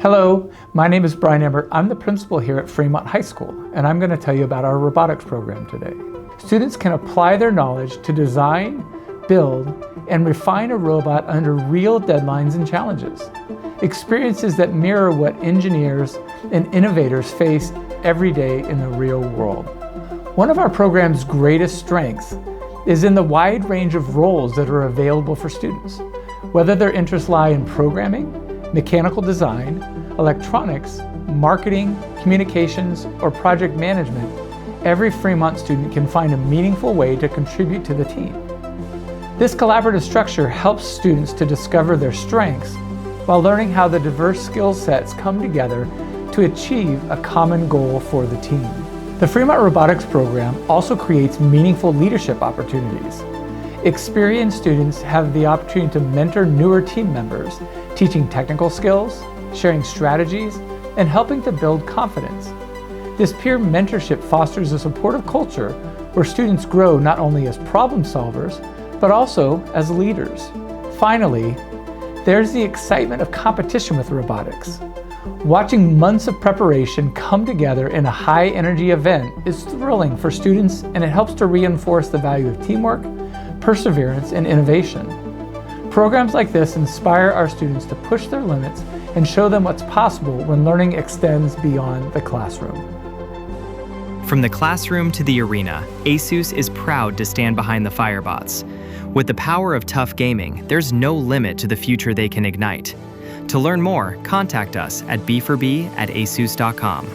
Hello, my name is Brian Emmert. I'm the principal here at Fremont High School, and I'm going to tell you about our robotics program today. Students can apply their knowledge to design, build, and refine a robot under real deadlines and challenges. Experiences that mirror what engineers and innovators face every day in the real world. One of our program's greatest strengths is in the wide range of roles that are available for students. Whether their interests lie in programming, mechanical design, electronics, marketing, communications, or project management, every Fremont student can find a meaningful way to contribute to the team. This collaborative structure helps students to discover their strengths while learning how the diverse skill sets come together to achieve a common goal for the team. The Fremont Robotics program also creates meaningful leadership opportunities. Experienced students have the opportunity to mentor newer team members, teaching technical skills, sharing strategies, and helping to build confidence. This peer mentorship fosters a supportive culture where students grow not only as problem solvers, but also as leaders. Finally, there's the excitement of competition with robotics. Watching months of preparation come together in a high-energy event is thrilling for students, and it helps to reinforce the value of teamwork, perseverance, and innovation. Programs like this inspire our students to push their limits and show them what's possible when learning extends beyond the classroom. From the classroom to the arena, ASUS is proud to stand behind the Firebots. With the power of TUF Gaming, there's no limit to the future they can ignite. To learn more, contact us at b4b@asus.com.